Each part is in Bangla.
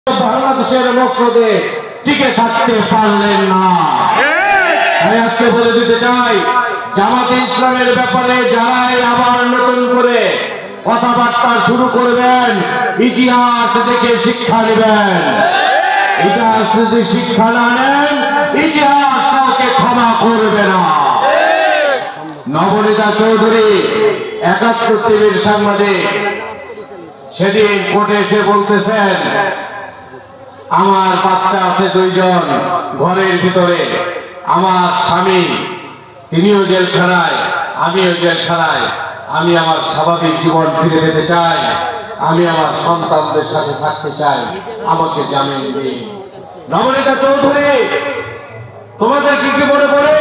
বাংলাদেশের মসনদে টিকে থাকতে পারলেন না। আজকে বলে দিতে চাই, জামাতে ইসলামের ব্যাপারে যারাই আবার নতুন করে কথাবার্তা শুরু করবেন, ইতিহাস দেখে শিক্ষা নেবেন। ইতিহাস যদি শিক্ষা না নেন, ইতিহাস কাউকে ক্ষমা করবে না। নবনীতা চৌধুরী ৭১ টিভির সাংবাদিক সেদিন কোর্টে এসে বলতেছেন, আমার বাচ্চা আছে 2 জন ঘরের ভিতরে, আমার স্বামী তিনিও জেলখানায়, আমিও জেলখানায়, আমি আমার স্বাভাবিক জীবন ফিরে পেতে চাই, আমি আমার সন্তানদের সাথে থাকতে চাই, আমাকে জামিন দিন। নবনীতা চৌধুরী, তোমাদের কি কি মনে পড়ে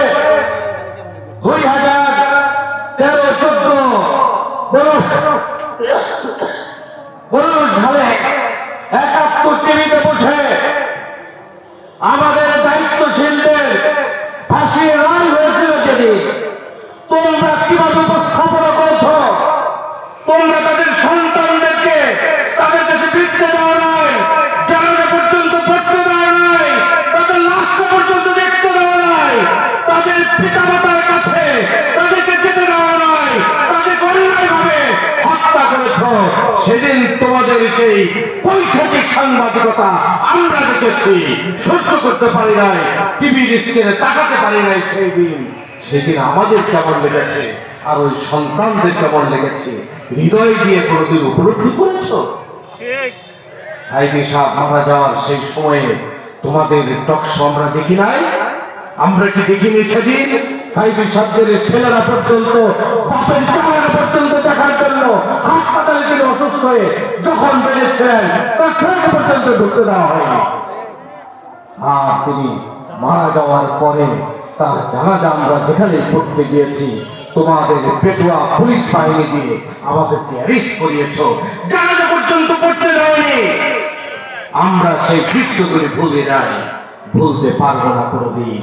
2013-14 সালে ৭১ টিভিতে বসে আমাদের দায়িত্বশীলদের ফাঁসির রায় হয়েছিল যেদিন, তোমরা কিভাবে উপস্থাপনা করছ? তোমরা তাদের সন্তানদেরকে তাদের কাছে ফিরতে দেওয়া নাই, জানাজা পর্যন্ত পড়তে দেওয়া নাই, তাদের লাশটা পর্যন্ত দেখতে দেওয়া নাই, তাদের পিতামাতার কাছে তাদেরকে যেতে দেওয়া নাই, তাদের অন্যায়ভাবে হত্যা করেছ। সেদিন তোমাদের সেই পৈশাচিক সাংবাদিকতা আমরা দেখেছি, সহ্য করতে পারি নাই, টিভির স্ক্রিনে তাকাতে পারি নাই। সেদিন আমাদের কেমন লেগেছে, আর ওই সন্তানদের কেমন লেগেছে, হৃদয় দিয়ে কোনোদিন উপলব্ধি করেছ? সাইদি সাহেব মারা যাওয়ার সেই সময়ে তোমাদের টকশো আমরা দেখি নাই? আমরা কি দেখিনি সেদিন? সাইদি সাহেবের ছেলেরা পর্যন্ত, বাপের চালারা পর্যন্ত দেখার জন্য হাসপাতালে গিয়ে অসুস্থ হয়ে যখন বেড়েছিলেন, তার ছেলেকে পর্যন্ত ঢুকতে দেওয়া হয়নি। আর তিনি মারা যাওয়ার পরে তার জানাজা আমরা যেখানে পড়তে গিয়েছি, তোমাদের পেটুয়া পুলিশ বাহিনী দিয়ে আমাদেরকে অ্যারেস্ট করিয়েছ, জানাজা পর্যন্ত পড়তে দেয়নি। আমরা সেই দৃশ্যগুলি ভুলে যাই, ভুলতে পারবো না কোনোদিন।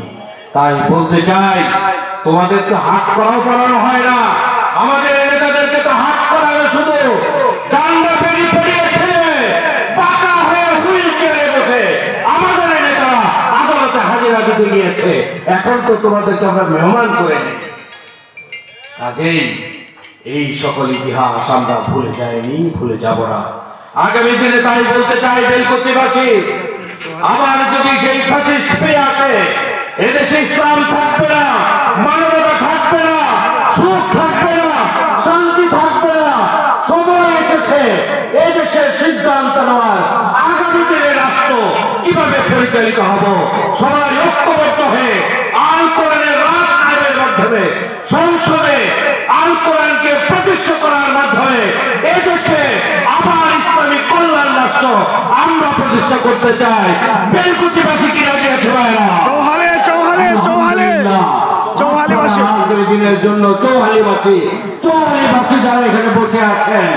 তাই বলতে চাই, তোমাদের তো হাত করাও করানো হয় না, আমাদের নেতাদেরকে তো হাত করানো শুধু ডান্ডা বেরিয়ে পড়িয়েছে, পাকা হয়ে হুইল চেয়ারে বসে আমাদের নেতা আদালতে হাজিরা দিতে গিয়েছে। এখন তো তোমাদেরকে আমরা মেহমান করে নিই। কাজেই এই সকল ইতিহাস আমরা ভুলে যাইনি, ভুলে যাব না আগামী দিনে। তাই বলতে চাই, বেলকুচিবাসী, আবার যদি সেই ফ্যাসিস্ট ফিরে আসে, এদেশে ইসলাম থাকবে না, মানবতা থাকবে না, সুখ থাকবে না, শান্তি থাকবে না। সময় এসেছে এদেশের সিদ্ধান্ত নেওয়ার, আগামী দিনের রাষ্ট্র কিভাবে পরিচালিত হব। সবাই ঐক্যবদ্ধ হয়ে আল কোরআনের রাজ আইনের মাধ্যমে সংসদে আল কোরআনকে প্রতিষ্ঠা করার মাধ্যমে এদেশে আবার ইসলামিক কল্যাণ রাষ্ট্র আমরা প্রতিষ্ঠা করতে চাই। বেলকুচিবাসী কি রাজি আছে? দিনের জন্য চৌহালিবাসী যারা এখানে বসে আছেন,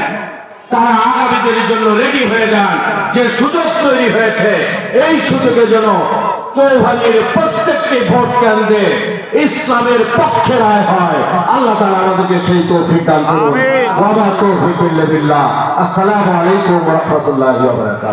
তারা আগামী দিনের জন্য রেডি হয়ে যান। যে সুযোগ তৈরি হয়েছে, এই সুযোগের জন্য চৌহালির প্রত্যেকটি ভোট কেন্দ্রে ইসলামের পক্ষে রায় হয়। আল্লাহ তাআলা আমাদেরকে সেই তৌফিক দান করুন। ওয়া মা তৌফিক ইল্লা বিল্লাহ। আসসালামু আলাইকুম ওয়া রাহমাতুল্লাহি ওয়া বারাকাতুহু।